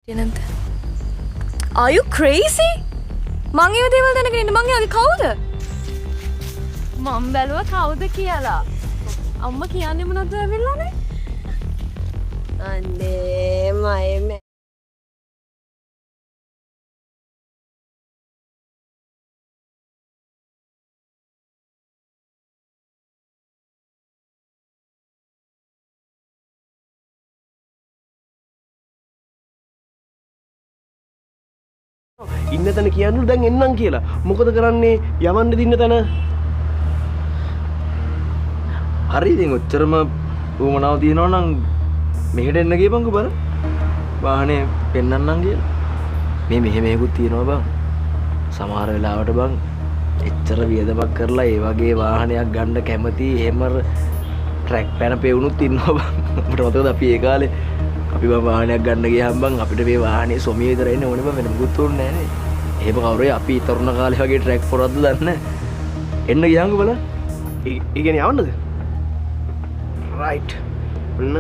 කියනන්ත Are you crazy? මං ඒ දේවල් දැනගෙන ඉන්න මං යාගේ කවුද? මං බැලුවා කවුද කියලා. අම්මා කියන්නේ මොනවද ඇවිල්ලානේ? අනේ මයි ඉන්න තැන කියන්නු දැන් එන්නම් කියලා. මොකද කරන්නේ යවන්න දින්න තැන. හරි ඉතින් ඔච්චරම උවමනාව තියෙනවා නම් මෙහෙට එන්න ගියපන්කෝ බල. වාහනේ පෙන්නන්නම් කියලා. මේ මෙහෙම එකකුත් තියෙනවා බං. සමහර වෙලාවට බං එච්චර වියදමක් කරලා ඒ වගේ වාහනයක් ගන්න කැමති එහෙම ට්‍රැක් පැන පෙවුනුත් ඉන්නවා බං. අපිට මතකද අපි ඒ කාලේ අපි වාහනයක් ගන්න ගියහම බං අපිට මේ වාහනේ සොමිය විතර එන්නේ ඕනේ බං වෙන මොකුත් ඕනේ නැහැ නේ. එහෙම කවුරුයි අපි තරුණ කාලේ වගේ ට්‍රැක් ෆොරවත්ද දන්නේ එන්න ගියන්කෝ බලන්න. ඒ කියන්නේ යවන්නද? රයිට්. ඔන්න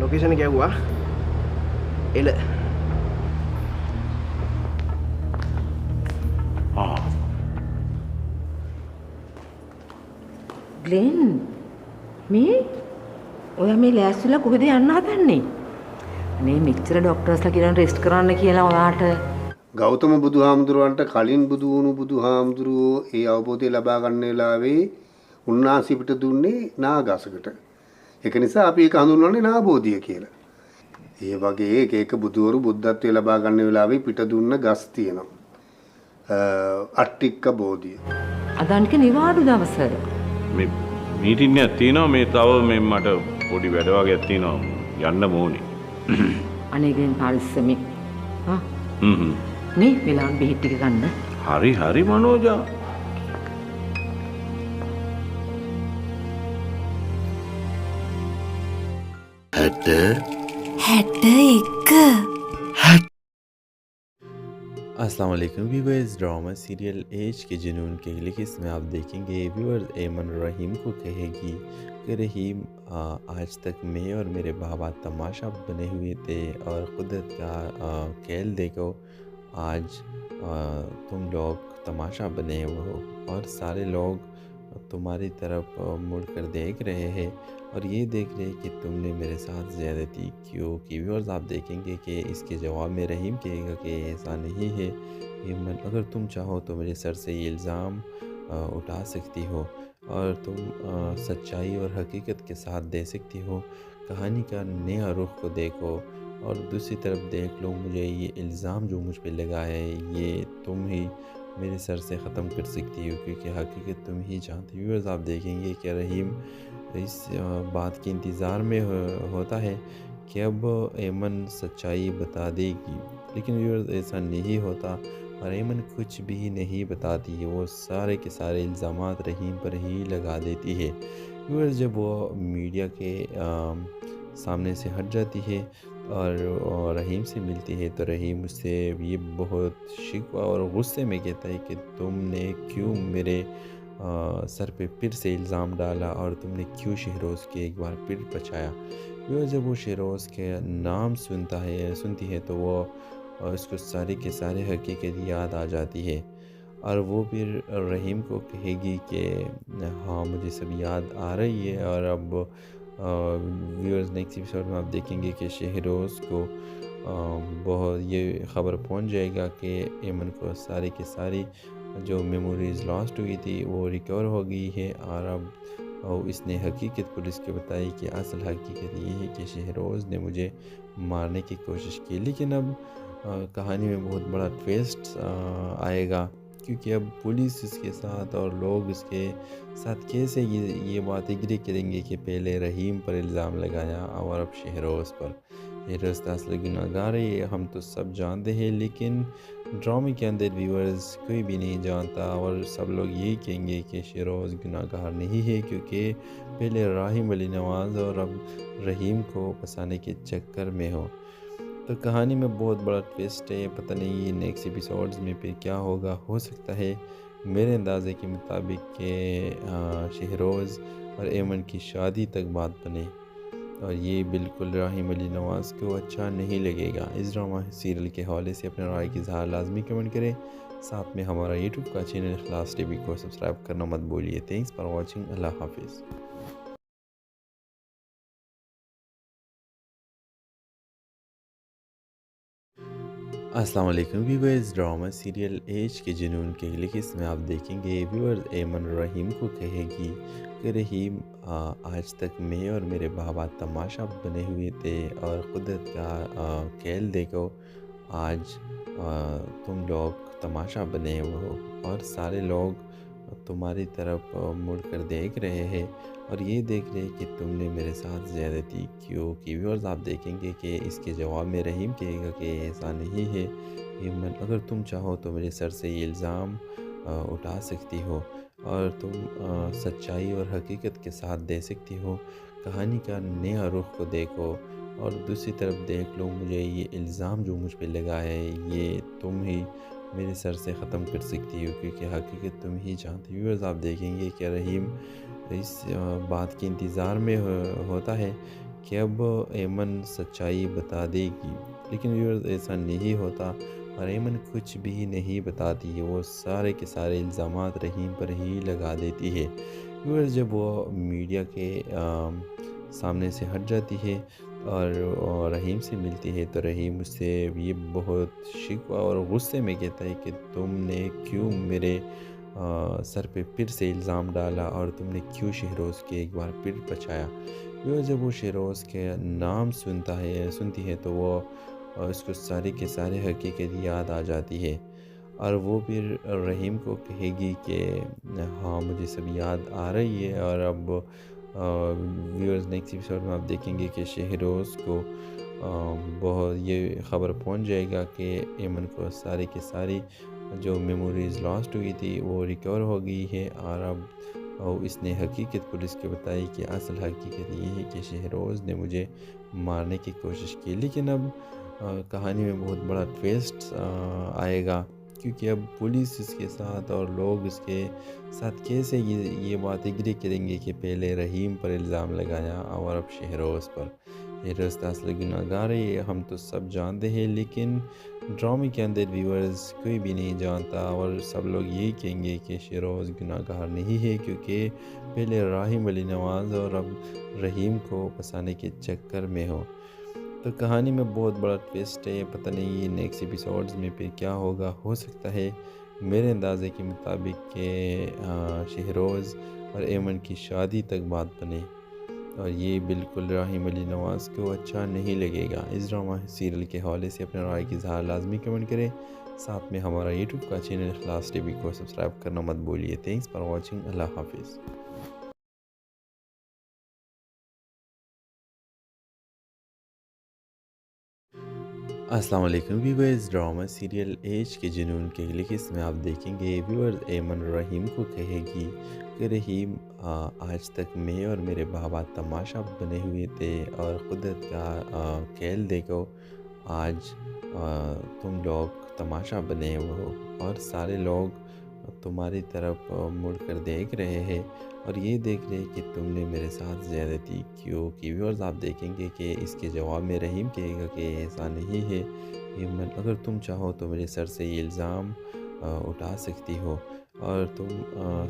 ලොකේෂන් එක යවුවා. එල. ග්ලෙන් මේ ඔයා මේ ලෑස්තිලා කොහෙද යන්න හදන්නේ? අනේ මෙච්චර ડોක්ටර්ස්ලා කියන රෙස්ට් කරන්න කියලා ඔයාට ගෞතම බුදුහාමුදුරුවන්ට කලින් බුදු වුණු බුදුහාමුදුරුවෝ ඒ අවබෝධය ලබා ගන්න වෙලාවේ උන්වහන්සේ පිට දුන්නේ නාගසකට. ඒක නිසා අපි ඒක හඳුන්වන්නේ නාබෝධිය කියලා. ඒ වගේ එක එක බුදුවරු බුද්ධත්වයේ ලබා ගන්න වෙලාවේ පිට දුන්න ගස් තියෙනවා. අට්ටික්ක බෝධිය. අදානික නිවාඩු දවස. මේ මීටින් එකක් තියෙනවා මේ තව මේ මට පොඩි වැඩ වගේක් තියෙනවා යන්න ඕනේ. අනේ ග්ලෙන් පරිස්සමෙන්. හා මේ වෙලාවට බෙහෙත් ටික ගන්න. හරි හරි මනෝජා. अस्सलाम वालेकुम व्यूअर्स, ड्रामा सीरियल एज के जुनून के लिखित में आप देखेंगे व्यूअर्स एमन रहीम को कहेगी कि रहीम आज तक मैं और मेरे बाबा तमाशा बने हुए थे और कुदरत का खेल देखो आज तुम लोग तमाशा बने हो और सारे लोग तुम्हारी तरफ मुड़ कर देख रहे हैं और ये देख रहे हैं कि तुमने मेरे साथ ज़्यादती क्यों की। व्यूअर्स आप देखेंगे कि इसके जवाब में रहीम कहेगा कि ऐसा नहीं है एमन, अगर तुम चाहो तो मेरे सर से ये इल्ज़ाम उठा सकती हो और तुम सच्चाई और हकीकत के साथ दे सकती हो। कहानी का नया रुख को देखो और दूसरी तरफ देख लो मुझे ये इल्ज़ाम जो मुझ पे लगा है ये तुम ही मेरे सर से ख़त्म कर सकती हो क्योंकि हकीकत तुम ही जानती हो। व्यूअर्स आप देखेंगे कि रहीम इस बात के इंतज़ार में होता है कि अब एमन सच्चाई बता देगी, लेकिन व्यूअर्स ऐसा नहीं होता और एमन कुछ भी नहीं बताती है। वो सारे के सारे इल्ज़ामात रहीम पर ही लगा देती है। व्यूअर्स जब वो मीडिया के सामने से हट जाती है और रहीम से मिलती है तो रहीम उससे ये बहुत शिकवा और गुस्से में कहता है कि तुमने क्यों मेरे सर पे फिर से इल्ज़ाम डाला और तुमने क्यों शहरोज़ के एक बार फिर बचाया। वो जब वो शहरोज़ के नाम सुनती है तो वो उसको सारे के सारे हकीकत याद आ जाती है और वो फिर रहीम को कहेगी कि हाँ मुझे सब याद आ रही है। और अब व्यूअर्स नेक्स्ट एपिसोड में आप देखेंगे कि शहरोज़ को बहुत ये ख़बर पहुंच जाएगा कि एमन को सारी की सारी जो मेमोरीज़ लॉस्ट हुई थी वो रिकवर हो गई है और अब इसने हकीकत पुलिस को बताई कि असल हकीकत ये है कि शहरोज़ ने मुझे मारने की कोशिश की। लेकिन अब कहानी में बहुत बड़ा ट्विस्ट आएगा क्योंकि अब पुलिस इसके साथ और लोग इसके साथ कैसे ये बात एग्री करेंगे कि पहले रहीम पर इल्ज़ाम लगाया और अब शहरोज़ पर। शहरोज़ असल गुनाहगार है हम तो सब जानते हैं, लेकिन ड्रामे के अंदर व्यूअर्स कोई भी नहीं जानता और सब लोग यही कहेंगे कि शहरोज़ गुनाहगार नहीं है क्योंकि पहले राहिम अली नवाज़ और अब रहीम को फंसाने के चक्कर में हो। तो कहानी में बहुत बड़ा ट्विस्ट है, पता नहीं ये नेक्स्ट एपिसोड्स में फिर क्या होगा। हो सकता है मेरे अंदाज़े के मुताबिक कि शहरोज़ और एमन की शादी तक बात बने। اور یہ بالکل رحیم علی نواز کو اچھا نہیں لگے گا۔ اس ڈرامہ سیریل کے حوالے سے اپنے رائے کی اظہار لازمی کمنٹ کریں۔ ساتھ میں ہمارا یوٹیوب کا چینل اخلاص ٹی وی کو سبسکرائب کرنا مت بولیے۔ Thanks for watching. اللہ حافظ۔ السلام علیکم ویورز، ڈرامہ سیریل ایج کے جنون کے اگلی قسط میں آپ دیکھیں گے ویورز ایمن رحیم کو کہے گی کہ رحیم آج تک میں اور میرے بابا تماشا بنے ہوئے تھے اور قدرت کا کھیل دیکھو، آج تم لوگ تماشا بنے ہوئے ہو اور سارے لوگ تمہاری طرف مڑ کر دیکھ رہے ہیں اور یہ دیکھ رہے کہ تم نے میرے ساتھ زیادتی کیوں کی۔ ویورز آپ دیکھیں گے کہ اس کے جواب میں رحیم کہے گا کہ ایسا نہیں ہے ایمن، اگر تم چاہو تو میرے سر سے یہ الزام اٹھا سکتی ہو اور تم سچائی اور حقیقت کے ساتھ دے سکتی ہو، کہانی کا نیا رخ کو دیکھو اور دوسری طرف دیکھ لو، مجھے یہ الزام جو مجھ پہ لگا ہے یہ تم ہی میرے سر سے ختم کر سکتی ہو کیونکہ حقیقت تم ہی جانتی۔ ویورز آپ دیکھیں گے کہ رحیم اس بات کے انتظار میں ہوتا ہے کہ اب ایمن سچائی بتا دے گی، لیکن ویورز ایسا نہیں ہوتا اور ایمن کچھ بھی نہیں بتاتی ہے، وہ سارے کے سارے الزامات رحیم پر ہی لگا دیتی ہے۔ ویورز جب وہ میڈیا کے سامنے سے ہٹ جاتی ہے اور رحیم سے ملتی ہے تو رحیم اس سے یہ بہت شکوہ اور غصے میں کہتا ہے کہ تم نے کیوں میرے سر پہ پھر سے الزام ڈالا اور تم نے کیوں شہروز کے ایک بار پھر بچایا۔ جب وہ شہروز کے نام سنتی ہے تو وہ اس کو سارے کے سارے حقیقت یاد آ جاتی ہے اور وہ پھر رحیم کو کہے گی کہ ہاں مجھے سب یاد آ رہی ہے۔ اور اب ویورز نیکسٹ ایپیسوڈ میں آپ دیکھیں گے کہ شہروز کو بہت یہ خبر پہنچ جائے گا کہ ایمن کو سارے کے ساری جو میموریز لاسٹ ہوئی تھی وہ ریکور ہو گئی ہے اور اب اس نے حقیقت پولیس کو بتائی کہ اصل حقیقت یہ ہے کہ شہروز نے مجھے مارنے کی کوشش کی۔ لیکن اب کہانی میں بہت بڑا ٹویسٹ آئے گا کیونکہ اب پولیس اس کے ساتھ اور لوگ اس کے ساتھ کیسے یہ بات ایگری کریں گے کہ پہلے رحیم پر الزام لگایا اور اب شہروز پر۔ شہروز اصل گناہ گار ہے یہ ہم تو سب جانتے ہیں، لیکن ڈرامے کے اندر ویورز کوئی بھی نہیں جانتا اور سب لوگ یہی کہیں گے کہ شہروز گناہ گار نہیں ہے کیونکہ پہلے رحیم علی نواز اور اب رحیم کو پھنسانے کے چکر میں ہو۔ تو کہانی میں بہت بڑا ٹویسٹ ہے، پتہ نہیں یہ نیکسٹ ایپیسوڈز میں پھر کیا ہوگا۔ ہو سکتا ہے میرے اندازے کے مطابق کہ شہروز اور ایمن کی شادی تک بات بنے اور یہ بالکل رحیم علی نواز کو اچھا نہیں لگے گا۔ اس ڈرامہ سیریل کے حوالے سے اپنے رائے کی اظہار لازمی کمنٹ کریں۔ ساتھ میں ہمارا یوٹیوب کا چینل اخلاص ٹی وی کو سبسکرائب کرنا مت بولیے۔ Thanks for watching. اللہ حافظ۔ السلام علیکم ویورز، ڈرامہ سیریل ایج کے جنون کے اگلی قسط میں آپ دیکھیں گے ویورز ایمن رحیم کو کہے گی کہ رحیم آج تک میں اور میرے بابا تماشا بنے ہوئے تھے اور قدرت کا کھیل دیکھو، آج تم لوگ تماشا بنے ہوئے ہو اور سارے لوگ تمہاری طرف مڑ کر دیکھ رہے ہیں اور یہ دیکھ رہے کہ تم نے میرے ساتھ زیادتی کیوں کی۔ ویورز آپ دیکھیں گے کہ اس کے جواب میں رحیم کہے گا کہ ایسا نہیں ہے ایمن، اگر تم چاہو تو میرے سر سے یہ الزام اٹھا سکتی ہو اور تم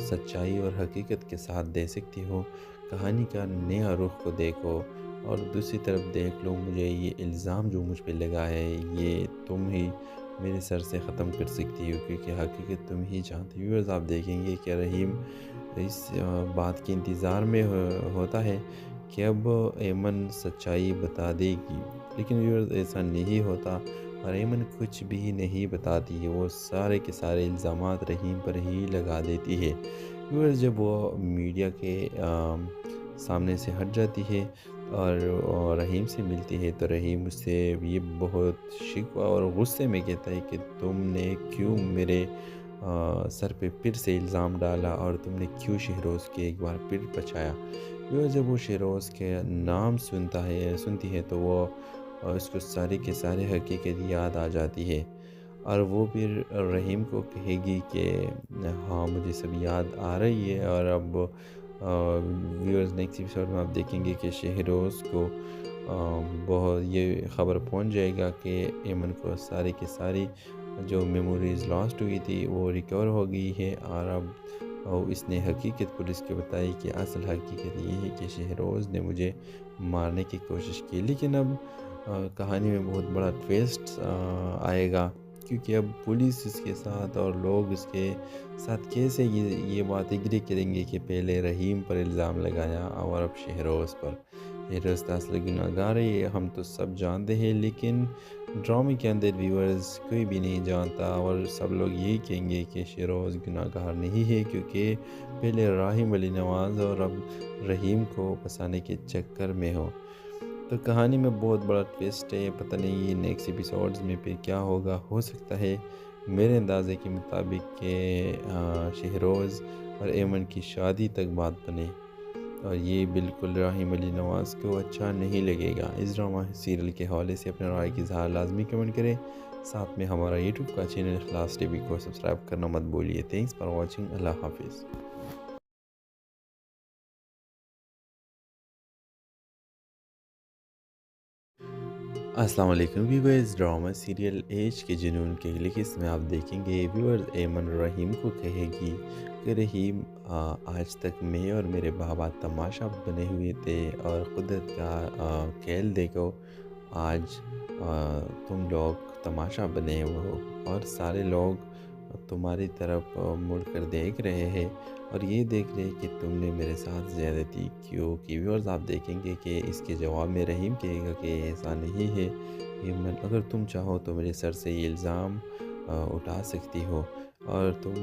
سچائی اور حقیقت کے ساتھ دے سکتی ہو، کہانی کا نیا رخ کو دیکھو اور دوسری طرف دیکھ لو، مجھے یہ الزام جو مجھ پہ لگا ہے یہ تم ہی میرے سر سے ختم کر سکتی ہو کیونکہ حقیقت تم ہی جانتی۔ ویورز آپ دیکھیں گے کہ رحیم اس بات کے انتظار میں ہوتا ہے کہ اب ایمن سچائی بتا دے گی، لیکن ویورز ایسا نہیں ہوتا اور ایمن کچھ بھی نہیں بتاتی ہے، وہ سارے کے سارے الزامات رحیم پر ہی لگا دیتی ہے۔ ویورز جب وہ میڈیا کے سامنے سے ہٹ جاتی ہے اور رحیم سے ملتی ہے تو رحیم اس سے یہ بہت شکوہ اور غصے میں کہتا ہے کہ تم نے کیوں میرے سر پہ پھر سے الزام ڈالا اور تم نے کیوں شہروز کے ایک بار پھر بچایا۔ جب وہ شہروز کے نام سنتی ہے تو وہ اس کو سارے کے سارے حقیقت یاد آ جاتی ہے اور وہ پھر رحیم کو کہے گی کہ ہاں مجھے سب یاد آ رہی ہے اور اب व्यूअर्स नेक्स्ट एपिसोड में आप देखेंगे कि शहरोज़ को बहुत ये ख़बर पहुंच जाएगा कि एमन को सारी की सारी जो मेमोरीज़ लॉस्ट हुई थी वो रिकवर हो गई है, और अब और इसने हकीकत पुलिस को बताई कि असल हकीकत ये है कि शहरोज़ ने मुझे मारने की कोशिश की। लेकिन अब कहानी में बहुत बड़ा ट्विस्ट आएगा, क्योंकि अब पुलिस इसके साथ और लोग इसके साथ कैसे ये बात एग्री करेंगे कि पहले रहीम पर इल्ज़ाम लगाया और अब शहरोज़ पर। शहरोज़ असल गुनाहगार है, ये हम तो सब जानते हैं, लेकिन ड्रामे के अंदर व्यूअर्स कोई भी नहीं जानता और सब लोग यही कहेंगे कि शहरोज़ गुनाहगार नहीं है, क्योंकि पहले राहिम अली नवाज़ और अब रहीम को फंसाने के चक्कर में हो। तो कहानी में बहुत बड़ा ट्विस्ट है, पता नहीं ये नेक्स्ट एपिसोड्स में फिर क्या होगा। हो सकता है मेरे अंदाज़े के मुताबिक कि शहरोज़ और एमन की शादी तक बात बने, और ये बिल्कुल राहिम अली नवाज़ को अच्छा नहीं लगेगा। इस ड्रामा सीरियल के हवाले से अपने राय की इज़हार लाजमी कमेंट करें। साथ में हमारा यूट्यूब का चैनल इखलास टीवी को सब्सक्राइब करना मत भूलिए। Thanks for watching. अल्लाह हाफिज़। अस्सलाम वालेकुम व्यूअर्स, ड्रामा सीरियल एज के जुनून के लिखित में आप देखेंगे व्यूअर्स एमन रहीम को कहेगी कि रहीम, आज तक मैं और मेरे बाबा तमाशा बने हुए थे और कुदरत का खेल देखो, आज तुम लोग तमाशा बने हो और सारे लोग तुम्हारी तरफ मुड़ कर देख रहे हैं और ये देख रहे हैं कि तुमने मेरे साथ ज़्यादती क्यों की। व्यूअर्स आप देखेंगे कि इसके जवाब में रहीम कहेगा कि ऐसा नहीं है एमन, अगर तुम चाहो तो मेरे सर से ये इल्ज़ाम उठा सकती हो और तुम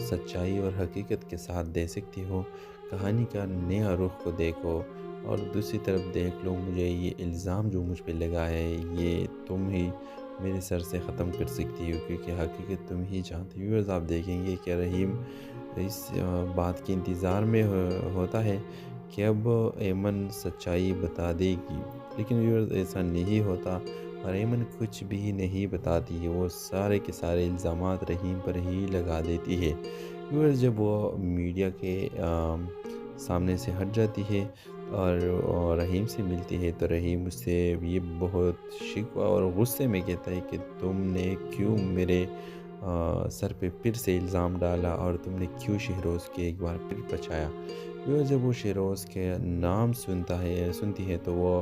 सच्चाई और हकीकत के साथ दे सकती हो। कहानी का नया रुख को देखो और दूसरी तरफ देख लो, मुझे ये इल्ज़ाम जो मुझ पे लगा है ये तुम ही मेरे सर से ख़त्म कर सकती हो, क्योंकि हकीकत तुम ही जानती हो। व्यूअर्स आप देखेंगे कि रहीम इस बात के इंतज़ार में होता है कि अब एमन सच्चाई बता देगी, लेकिन व्यूअर्स ऐसा नहीं होता और एमन कुछ भी नहीं बताती है, वो सारे के सारे इल्ज़ामात रहीम पर ही लगा देती है। व्यूअर्स जब वो मीडिया के सामने से हट जाती है और रहीम से मिलती है तो रहीम उससे ये बहुत शिकवा और गुस्से में कहता है कि तुमने क्यों मेरे सर पे फिर से इल्ज़ाम डाला और तुमने क्यों शहरोज़ के एक बार फिर बचाया। वो जब वो शहरोज़ के नाम सुनती है तो वो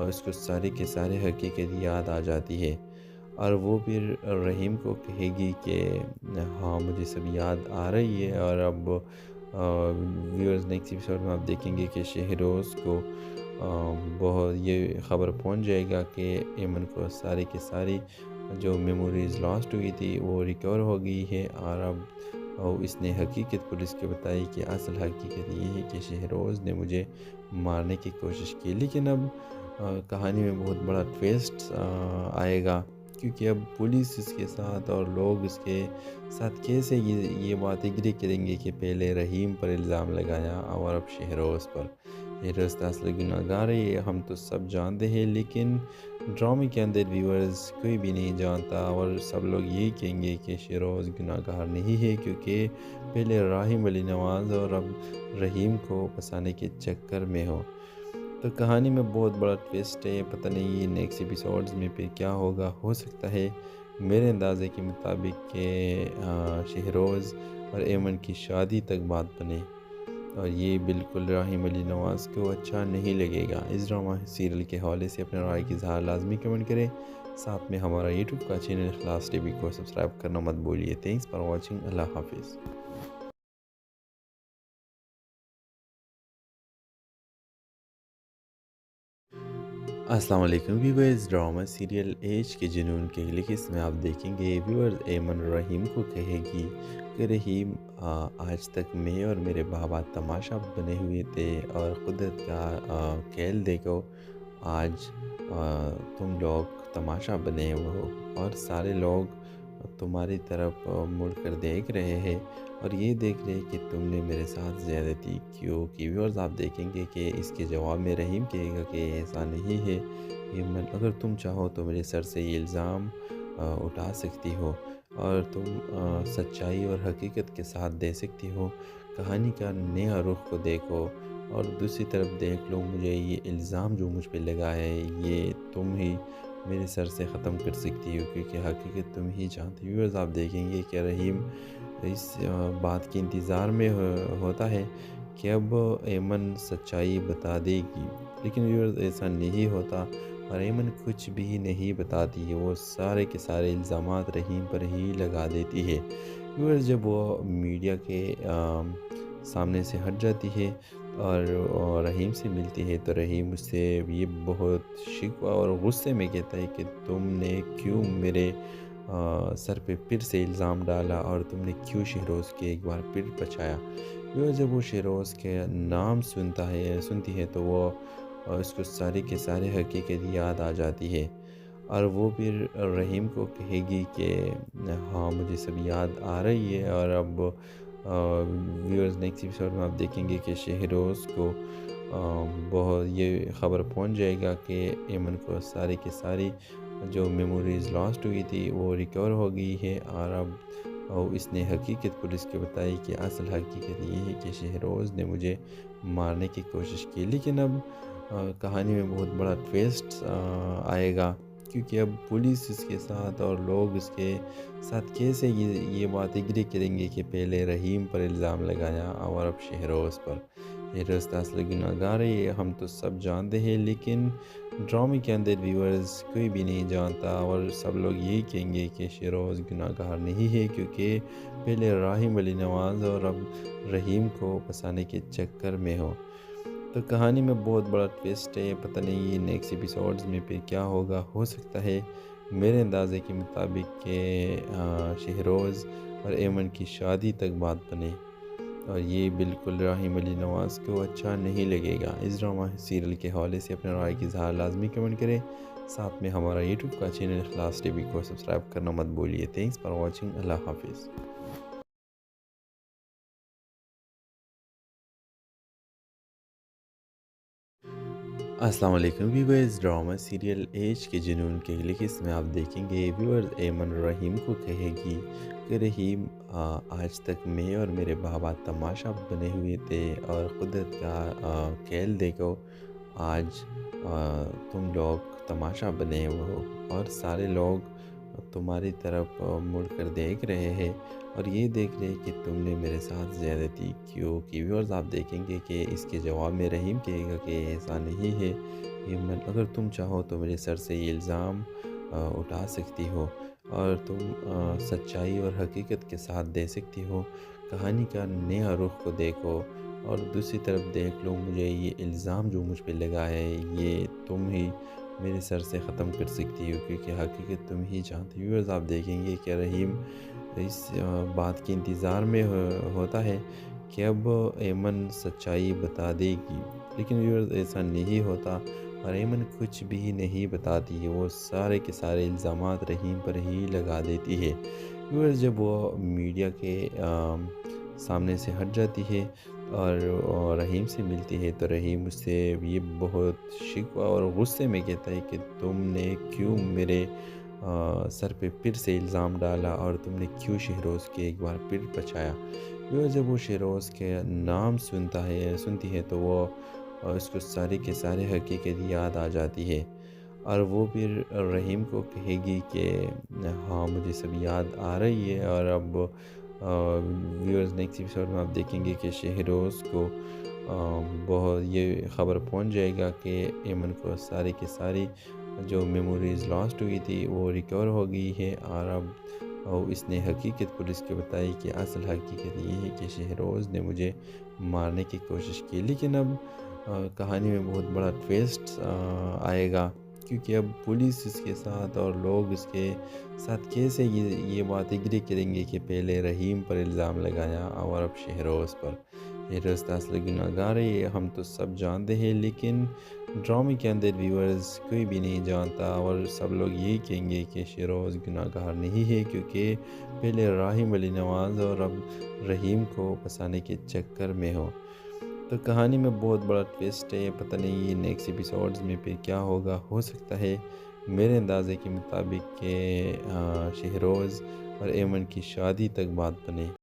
उसको सारे के सारे हकीकत याद आ जाती है और वो फिर रहीम को कहेगी कि हाँ मुझे सब याद आ रही है। और अब व्यूअर्स नेक्स्ट एपिसोड में आप देखेंगे कि शहरोज़ को बहुत ये ख़बर पहुंच जाएगा कि एमन को सारी की सारी जो मेमोरीज़ लॉस्ट हुई थी वो रिकवर हो गई है, और अब इसने हकीकत पुलिस को बताई कि असल हकीकत ये है कि शहरोज़ ने मुझे मारने की कोशिश की। लेकिन अब कहानी में बहुत बड़ा ट्विस्ट आएगा, क्योंकि अब पुलिस इसके साथ और लोग इसके साथ कैसे ये बात एग्री करेंगे कि पहले रहीम पर इल्ज़ाम लगाया और अब शहरोज़ पर। शहरोज़ असल गुनाहगार है, ये हम तो सब जानते हैं, लेकिन ड्रामे के अंदर व्यूअर्स कोई भी नहीं जानता और सब लोग यही कहेंगे कि शहरोज़ गुनाहगार नहीं है, क्योंकि पहले राहिम अली नवाज़ और अब रहीम को फंसाने के चक्कर में हो। तो कहानी में बहुत बड़ा ट्विस्ट है, पता नहीं ये नेक्स्ट एपिसोड्स में फिर क्या होगा। हो सकता है मेरे अंदाज़े के मुताबिक कि शहरोज़ और एमन की शादी तक बात बने, और ये बिल्कुल राहिम अली नवाज़ को अच्छा नहीं लगेगा। इस ड्रामा सीरियल के हवाले से अपने राय की इज़हार लाजमी कमेंट करें। साथ में हमारा यूट्यूब का चैनल इखलास टीवी को सब्सक्राइब करना मत भूलिए। Thanks for watching. अल्लाह हाफिज़। अस्सलाम वालेकुम व्यूअर्स, ड्रामा सीरियल एज के जुनून के लिखित में आप देखेंगे व्यूअर्स एमन रहीम को कहेगी कि रहीम, आज तक मैं और मेरे बाबा तमाशा बने हुए थे और कुदरत का खेल देखो, आज तुम लोग तमाशा बने हो और सारे लोग तुम्हारी तरफ मुड़ कर देख रहे हैं और ये देख रहे हैं कि तुमने मेरे साथ ज़्यादती क्यों की। व्यूअर्स आप देखेंगे कि इसके जवाब में रहीम कहेगा कि ऐसा नहीं है एमन, अगर तुम चाहो तो मेरे सर से ये इल्ज़ाम उठा सकती हो और तुम सच्चाई और हकीकत के साथ दे सकती हो। कहानी का नया रुख को देखो और दूसरी तरफ देख लो मुझे ये इल्ज़ाम जो मुझ पे लगा है ये तुम ही मेरे सर से ख़त्म कर सकती हो, क्योंकि हकीकत तुम ही जानती हो। व्यूअर्स आप देखेंगे कि रहीम इस बात के इंतज़ार में होता है कि अब ऐमन सच्चाई बता देगी, लेकिन व्यूअर्स ऐसा नहीं होता और ऐमन कुछ भी नहीं बताती है। वो सारे के सारे इल्ज़ामात रहीम पर ही लगा देती है। व्यूअर्स जब वो मीडिया के सामने से हट जाती है और रहीम से मिलती है तो रहीम उससे ये बहुत शिकवा और गुस्से में कहता है कि तुमने क्यों मेरे सर पे फिर से इल्ज़ाम डाला और तुमने क्यों शहरोज़ के एक बार फिर बचाया। वो जब वो शहरोज़ के नाम सुनती है तो वो उसको सारे के सारे हकीकत याद आ जाती है और वो फिर रहीम को कहेगी कि हाँ मुझे सब याद आ रही है। और अब व्यूअर्स नेक्स्ट एपिसोड में आप देखेंगे कि शहरोज़ को बहुत ये ख़बर पहुंच जाएगा कि ऐमन को सारी की सारी जो मेमोरीज़ लॉस्ट हुई थी वो रिकवर हो गई है। और अब इसने हकीकत पुलिस को बताई कि असल हकीकत ये है कि शहरोज़ ने मुझे मारने की कोशिश की। लेकिन अब कहानी में बहुत बड़ा ट्विस्ट आएगा, क्योंकि अब पुलिस इसके साथ और लोग इसके साथ कैसे ये बात एग्री करेंगे कि पहले रहीम पर इल्ज़ाम लगाया और अब शहरोज़ पर। शहरोज़ असल गुनाहगार है, हम तो सब जानते हैं, लेकिन ड्रामे के अंदर व्यूअर्स कोई भी नहीं जानता और सब लोग यही कहेंगे कि शहरोज़ गुनाहगार नहीं है, क्योंकि पहले राहिम अली नवाज़ और अब रहीम को फंसाने के चक्कर में हो। तो कहानी में बहुत बड़ा ट्विस्ट है, पता नहीं ये नेक्स्ट एपिसोड्स में फिर क्या होगा। हो सकता है मेरे अंदाज़े के मुताबिक कि शहरोज़ और ऐमन की शादी तक बात बने और ये बिल्कुल राहिम अली नवाज़ को अच्छा नहीं लगेगा। इस ड्रामा सीरियल के हवाले से अपने राय की इज़हार लाजमी कमेंट करें। साथ में हमारा यूट्यूब का चैनल इखलास टीवी को सब्सक्राइब करना मत भूलिए। Thanks for watching. अल्लाह हाफिज़। अस्सलाम वालेकुम व्यूअर्स, ड्रामा सीरियल एज के जुनून के अगली किस्त में आप देखेंगे व्यूअर्स ऐमन रहीम को कहेगी कि रहीम आज तक मैं और मेरे बाबा तमाशा बने हुए थे और कुदरत का खेल देखो, आज तुम लोग तमाशा बने हो और सारे लोग तुम्हारी तरफ मुड़ कर देख रहे हैं और ये देख रहे हैं कि तुमने मेरे साथ ज़्यादती क्यों की। व्यूअर्स आप देखेंगे कि इसके जवाब में रहीम कहेगा कि ऐसा नहीं है ऐमन, अगर तुम चाहो तो मेरे सर से ये इल्ज़ाम उठा सकती हो और तुम सच्चाई और हकीकत के साथ दे सकती हो। कहानी का नया रुख को देखो और दूसरी तरफ देख लो मुझे ये इल्ज़ाम जो मुझ पे लगा है ये तुम ही मेरे सर से ख़त्म कर सकती हो, क्योंकि हकीकत तुम ही जानती हो। व्यूअर्स आप देखेंगे कि रहीम इस बात के इंतज़ार में होता है कि अब ऐमन सच्चाई बता देगी, लेकिन व्यूअर्स ऐसा नहीं होता और ऐमन कुछ भी नहीं बताती है। वो सारे के सारे इल्ज़ामात रहीम पर ही लगा देती है। व्यूअर्स जब वो मीडिया के सामने से हट जाती है और रहीम से मिलती है तो रहीम उससे ये बहुत शिकवा और गुस्से में कहता है कि तुमने क्यों मेरे सर पे फिर से इल्ज़ाम डाला और तुमने क्यों शहरोज़ के एक बार फिर बचाया। वो जब वो शहरोज़ के नाम सुनती है तो वो उसको सारे के सारे हकीकत याद आ जाती है और वो फिर रहीम को कहेगी कि हाँ मुझे सब याद आ रही है। और अब व्यूअर्स नेक्स्ट एपिसोड में आप देखेंगे कि शहरोज़ को बहुत ये ख़बर पहुंच जाएगा कि ऐमन को सारी की सारी जो मेमोरीज़ लॉस्ट हुई थी वो रिकवर हो गई है। और अब इसने हकीकत पुलिस को बताई कि असल हकीकत ये है कि शहरोज़ ने मुझे मारने की कोशिश की। लेकिन अब कहानी में बहुत बड़ा ट्विस्ट आएगा, क्योंकि अब पुलिस इसके साथ और लोग इसके साथ कैसे ये बात एग्री करेंगे कि पहले रहीम पर इल्ज़ाम लगाया और अब शहरोज़ पर। शहरोज़ असल गुनाहगार है, हम तो सब जानते हैं, लेकिन ड्रामे के अंदर व्यूअर्स कोई भी नहीं जानता और सब लोग यही कहेंगे कि शहरोज़ गुनाहगार नहीं है, क्योंकि पहले राहिम अली नवाज़ और अब रहीम को फंसाने के चक्कर में हो। तो कहानी में बहुत बड़ा ट्विस्ट है, पता नहीं ये नेक्स्ट एपिसोड्स में फिर क्या होगा। हो सकता है मेरे अंदाज़े के मुताबिक कि शहरोज़ और ऐमन की शादी तक बात बने।